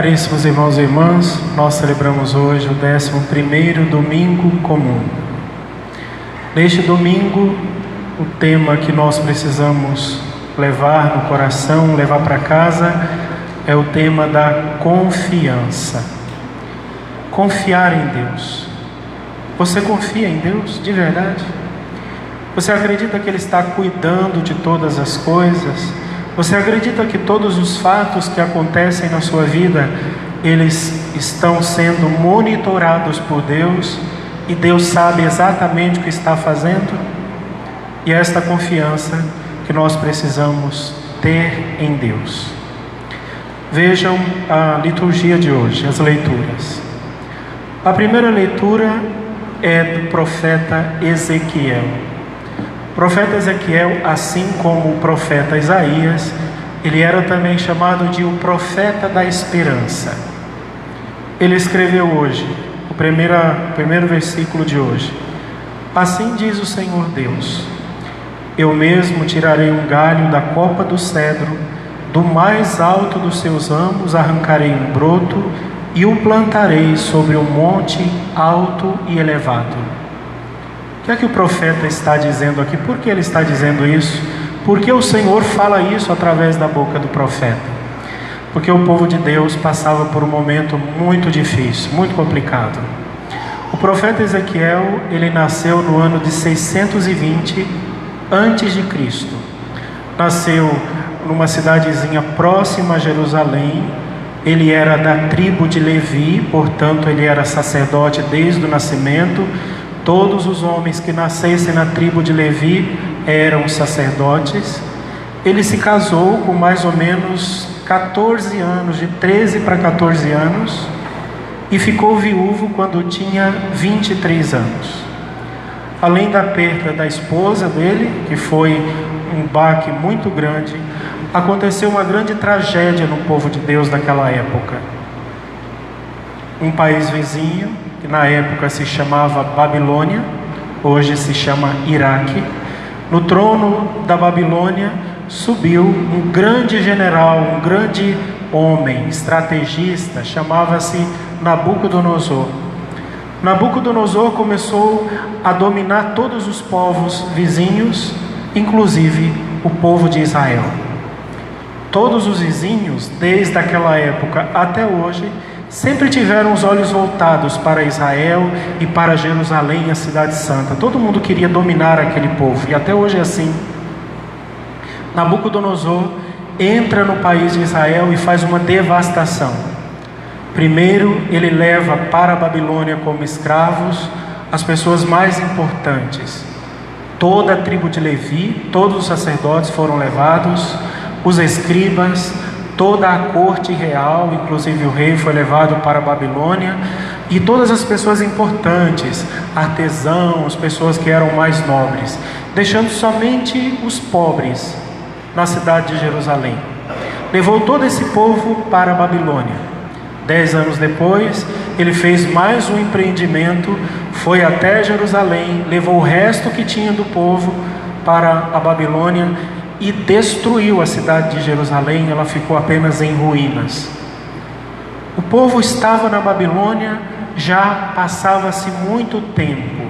Caríssimos irmãos e irmãs, nós celebramos hoje o 11º domingo comum. Neste domingo, o tema que nós precisamos levar no coração, levar para casa, é o tema da confiança. Confiar em Deus. Você confia em Deus de verdade? Você acredita que Ele está cuidando de todas as coisas? Você acredita que todos os fatos que acontecem na sua vida, eles estão sendo monitorados por Deus e Deus sabe exatamente o que está fazendo? E é esta confiança que nós precisamos ter em Deus. Vejam a liturgia de hoje, as leituras. A primeira leitura é do profeta Ezequiel. O profeta Ezequiel, assim como o profeta Isaías, ele era também chamado de o profeta da esperança. Ele escreveu hoje, o primeiro versículo de hoje: assim diz o Senhor Deus: eu mesmo tirarei um galho da copa do cedro, do mais alto dos seus ramos arrancarei um broto e o plantarei sobre um monte alto e elevado. O que é que o profeta está dizendo aqui? Por que ele está dizendo isso? Porque o Senhor fala isso através da boca do profeta. Porque o povo de Deus passava por um momento muito difícil, muito complicado. O profeta Ezequiel, ele nasceu no ano de 620 antes de Cristo. Nasceu numa cidadezinha próxima a Jerusalém. Ele era da tribo de Levi, portanto ele era sacerdote desde o nascimento. Todos os homens que nascessem na tribo de Levi eram sacerdotes. Ele se casou com mais ou menos 14 anos, de 13 para 14 anos, e ficou viúvo quando tinha 23 anos. Além da perda da esposa dele, que foi um baque muito grande, aconteceu uma grande tragédia no povo de Deus daquela época. Um país vizinho, que na época se chamava Babilônia, hoje se chama Iraque, no trono da Babilônia subiu um grande general, um grande homem, estrategista, chamava-se Nabucodonosor. Nabucodonosor começou a dominar todos os povos vizinhos, inclusive o povo de Israel. Todos os vizinhos, desde aquela época até hoje, sempre tiveram os olhos voltados para Israel e para Jerusalém, a cidade santa. Todo mundo queria dominar aquele povo, e até hoje é assim. Nabucodonosor entra no país de Israel e faz uma devastação. Primeiro, ele leva para a Babilônia como escravos as pessoas mais importantes. Toda a tribo de Levi, todos os sacerdotes foram levados, os escribas, toda a corte real, inclusive o rei, foi levado para a Babilônia, e todas as pessoas importantes, artesãos, pessoas que eram mais nobres, deixando somente os pobres na cidade de Jerusalém. Levou todo esse povo para a Babilônia. 10 anos depois, ele fez mais um empreendimento, foi até Jerusalém, levou o resto que tinha do povo para a Babilônia e destruiu a cidade de Jerusalém. Ela ficou apenas em ruínas. O povo estava na Babilônia, já passava-se muito tempo.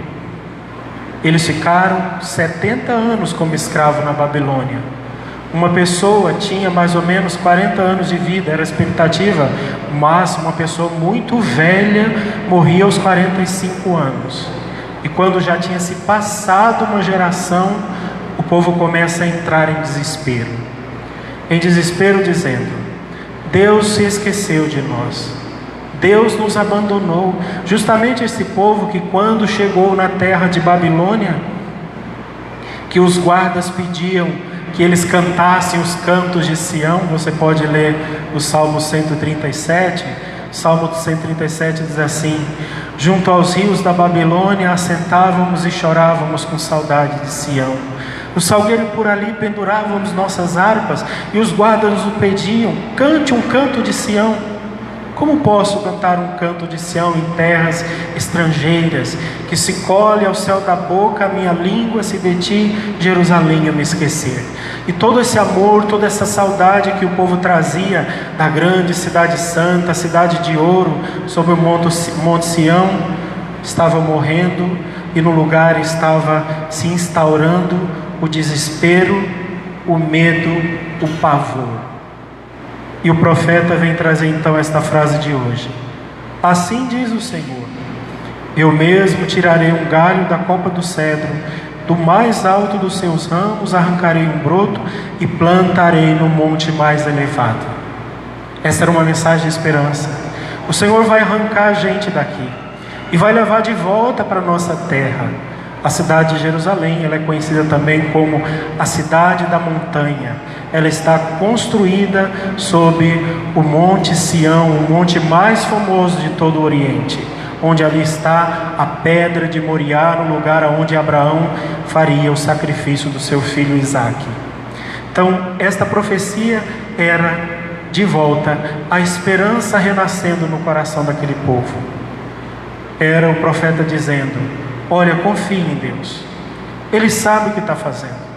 Eles ficaram 70 anos como escravo na Babilônia. Uma pessoa tinha mais ou menos 40 anos de vida, era a expectativa, mas uma pessoa muito velha morria aos 45 anos. E quando já tinha se passado uma geração, o povo começa a entrar em desespero. Em desespero dizendo: Deus se esqueceu de nós. Deus nos abandonou. Justamente esse povo que, quando chegou na terra de Babilônia, que os guardas pediam que eles cantassem os cantos de Sião. Você pode ler o Salmo 137. O Salmo 137 diz assim: junto aos rios da Babilônia assentávamos e chorávamos com saudade de Sião. No salgueiro por ali pendurávamos nossas harpas, e os guardas nos pediam: cante um canto de Sião. Como posso cantar um canto de Sião em terras estrangeiras, que se colhe ao céu da boca a minha língua, se de ti, Jerusalém, eu me esquecer? E todo esse amor, toda essa saudade que o povo trazia da grande cidade santa, a cidade de ouro, sobre o Monte Sião, estava morrendo, e no lugar estava se instaurando o desespero, o medo, o pavor. E o profeta vem trazer então esta frase de hoje: assim diz o Senhor, eu mesmo tirarei um galho da copa do cedro, do mais alto dos seus ramos arrancarei um broto e plantarei no monte mais elevado. Essa era uma mensagem de esperança. O Senhor vai arrancar a gente daqui e vai levar de volta para a nossa terra. A cidade de Jerusalém, ela é conhecida também como a cidade da montanha. Ela está construída sob o Monte Sião, o monte mais famoso de todo o Oriente, onde ali está a pedra de Moriá, no lugar onde Abraão faria o sacrifício do seu filho Isaque. Então, esta profecia era de volta a esperança renascendo no coração daquele povo. Era o profeta dizendo: olha, confie em Deus, Ele sabe o que está fazendo.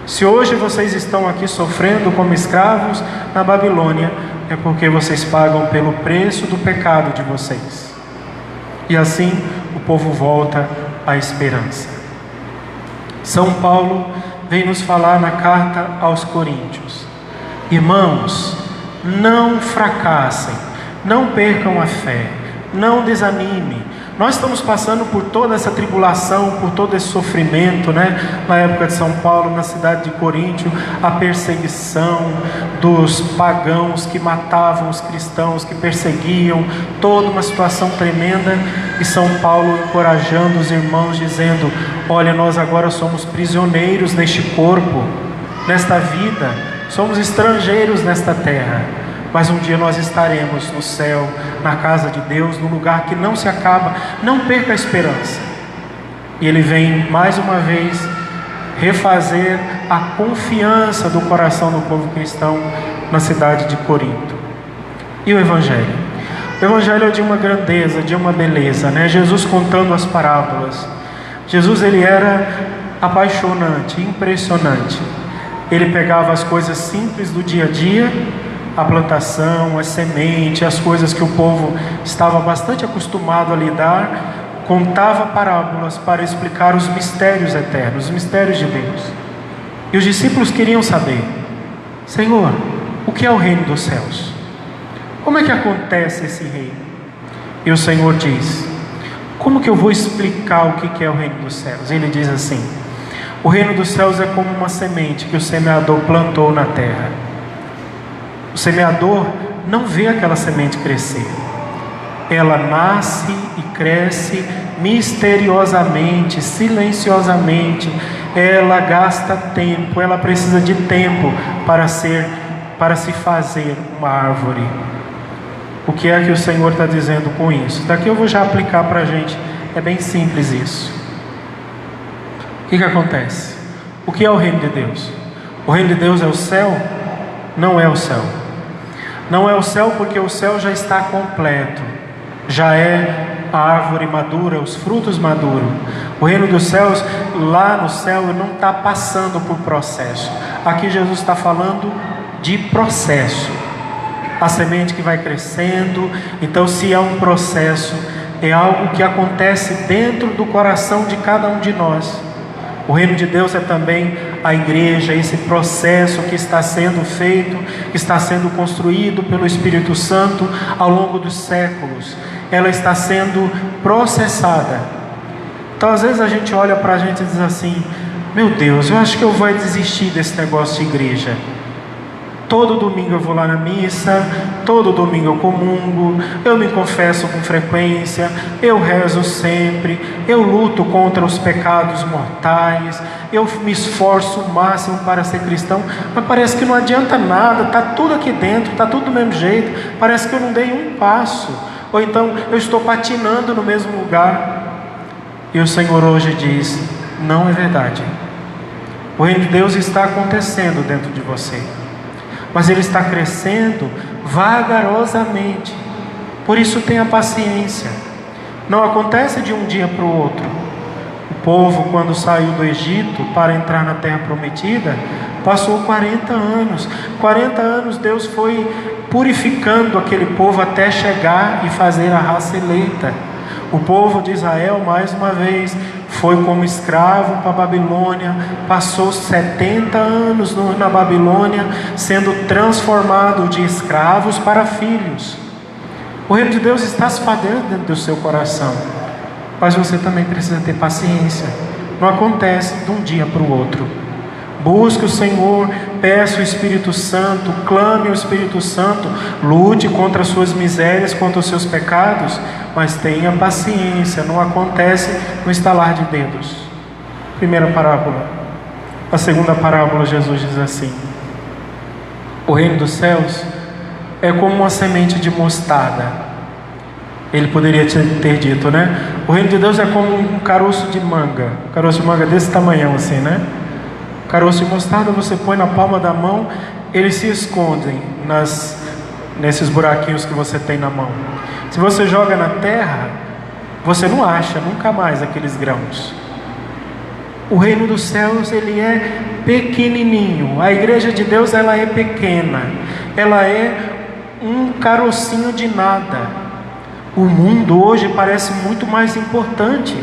Se hoje vocês estão aqui sofrendo como escravos na Babilônia, é porque vocês pagam pelo preço do pecado de vocês. E assim o povo volta à esperança. São Paulo vem nos falar na carta aos Coríntios: irmãos, não fracassem, não percam a fé, não desanimem. Nós estamos passando por toda essa tribulação, por todo esse sofrimento, Na época de São Paulo, na cidade de Coríntio, a perseguição dos pagãos que matavam os cristãos, que perseguiam, toda uma situação tremenda. E São Paulo encorajando os irmãos, dizendo: olha, nós agora somos prisioneiros neste corpo, nesta vida, somos estrangeiros nesta terra. Mas um dia nós estaremos no céu, na casa de Deus, no lugar que não se acaba. Não perca a esperança. E ele vem mais uma vez refazer a confiança do coração do povo cristão na cidade de Corinto. E o Evangelho? O Evangelho é de uma grandeza, de uma beleza, Jesus contando as parábolas. Jesus, ele era apaixonante, impressionante. Ele pegava as coisas simples do dia a dia, a plantação, a semente, as coisas que o povo estava bastante acostumado a lidar, contava parábolas para explicar os mistérios eternos, os mistérios de Deus. E os discípulos queriam saber: Senhor, o que é o reino dos céus? Como é que acontece esse reino? E o Senhor diz: como que eu vou explicar o que é o reino dos céus? Ele diz assim: o reino dos céus é como uma semente que o semeador plantou na terra. O semeador não vê aquela semente crescer. Ela nasce e cresce misteriosamente, silenciosamente. Ela gasta tempo, ela precisa de tempo para se fazer uma árvore. O que é que o Senhor está dizendo com isso? Daqui eu vou já aplicar para a gente. É bem simples isso. O que acontece? O que é o reino de Deus? O reino de Deus é o céu? Não é o céu. Não é o céu porque o céu já está completo, já é a árvore madura, os frutos maduros. O reino dos céus, lá no céu, não está passando por processo. Aqui Jesus está falando de processo. A semente que vai crescendo. Então, se é um processo, é algo que acontece dentro do coração de cada um de nós. O reino de Deus é também a igreja, esse processo que está sendo feito, que está sendo construído pelo Espírito Santo ao longo dos séculos. Ela está sendo processada. Então, às vezes a gente olha para a gente e diz assim: meu Deus, eu acho que eu vou desistir desse negócio de igreja. Todo domingo eu vou lá na missa, todo domingo eu comungo, eu me confesso com frequência, eu rezo sempre, eu luto contra os pecados mortais, eu me esforço o máximo para ser cristão, mas parece que não adianta nada, está tudo aqui dentro, está tudo do mesmo jeito, parece que eu não dei um passo, ou então eu estou patinando no mesmo lugar. E o Senhor hoje diz: não é verdade. O reino de Deus está acontecendo dentro de você, mas ele está crescendo vagarosamente. Por isso tenha paciência. Não acontece de um dia para o outro. O povo, quando saiu do Egito para entrar na terra prometida, passou 40 anos. 40 anos Deus foi purificando aquele povo até chegar e fazer a raça eleita. O povo de Israel, mais uma vez, foi como escravo para a Babilônia, passou 70 anos na Babilônia, sendo transformado de escravos para filhos. O reino de Deus está se fazendo dentro do seu coração, mas você também precisa ter paciência. Não acontece de um dia para o outro. Busque o Senhor, peça o Espírito Santo, clame ao Espírito Santo, lute contra as suas misérias, contra os seus pecados, mas tenha paciência, não acontece no estalar de dedos. Primeira parábola. A segunda parábola, Jesus diz assim: o reino dos céus é como uma semente de mostarda. Ele poderia ter dito, né? O reino de Deus é como um caroço de manga. Um caroço de manga desse tamanhão assim, né? Caroço de mostarda você põe na palma da mão, eles se escondem nesses buraquinhos que você tem na mão. Se você joga na terra, você não acha nunca mais aqueles grãos. O reino dos céus, ele é pequenininho. A igreja de Deus, ela é pequena. Ela é um carocinho de nada. O mundo hoje parece muito mais importante.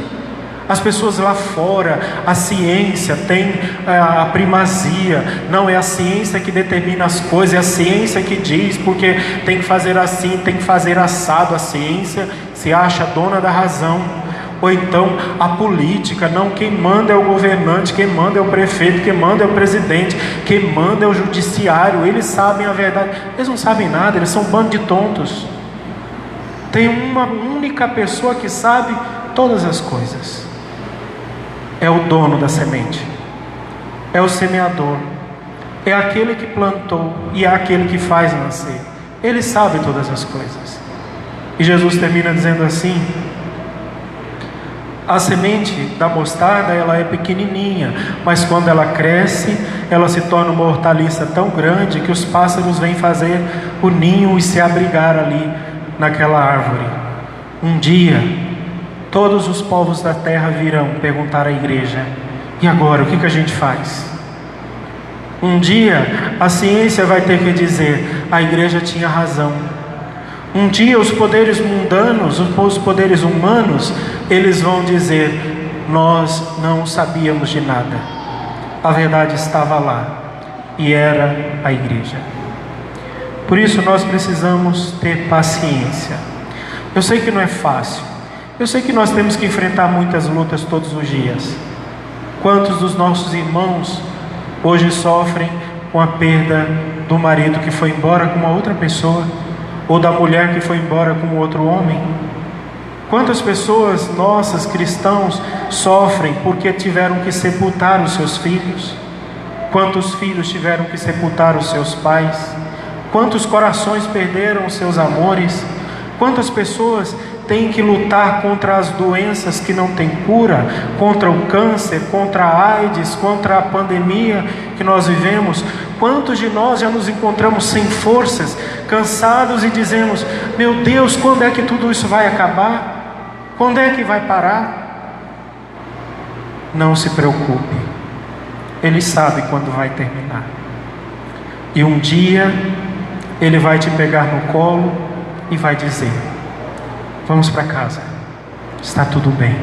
As pessoas lá fora, a ciência tem a primazia. Não é a ciência que determina as coisas, é a ciência que diz, porque tem que fazer assim, tem que fazer assado. A ciência se acha dona da razão. Ou então a política, não, quem manda é o governante, quem manda é o prefeito, quem manda é o presidente, quem manda é o judiciário. Eles sabem a verdade. Eles não sabem nada, eles são um bando de tontos. Tem uma única pessoa que sabe todas as coisas. É o dono da semente, é o semeador, é aquele que plantou e é aquele que faz nascer. Ele sabe todas as coisas. E Jesus termina dizendo assim: a semente da mostarda, ela é pequenininha, mas quando ela cresce, ela se torna uma hortaliça tão grande que os pássaros vêm fazer o ninho e se abrigar ali naquela árvore. Um dia todos os povos da terra virão perguntar à igreja: e agora, o que a gente faz? Um dia a ciência vai ter que dizer: a igreja tinha razão. Um dia os poderes mundanos, os poderes humanos, eles vão dizer: nós não sabíamos de nada. A verdade estava lá, e era a igreja. Por isso nós precisamos ter paciência. Eu sei que não é fácil. Eu sei que nós temos que enfrentar muitas lutas todos os dias. Quantos dos nossos irmãos hoje sofrem com a perda do marido que foi embora com uma outra pessoa, ou da mulher que foi embora com outro homem? Quantas pessoas, nossas cristãos, sofrem porque tiveram que sepultar os seus filhos? Quantos filhos tiveram que sepultar os seus pais? Quantos corações perderam os seus amores? Quantas pessoas têm que lutar contra as doenças que não têm cura, contra o câncer, contra a AIDS, contra a pandemia que nós vivemos? Quantos de nós já nos encontramos sem forças, cansados e dizemos: meu Deus, quando é que tudo isso vai acabar? Quando é que vai parar? Não se preocupe, Ele sabe quando vai terminar. E um dia Ele vai te pegar no colo e vai dizer: vamos para casa, está tudo bem.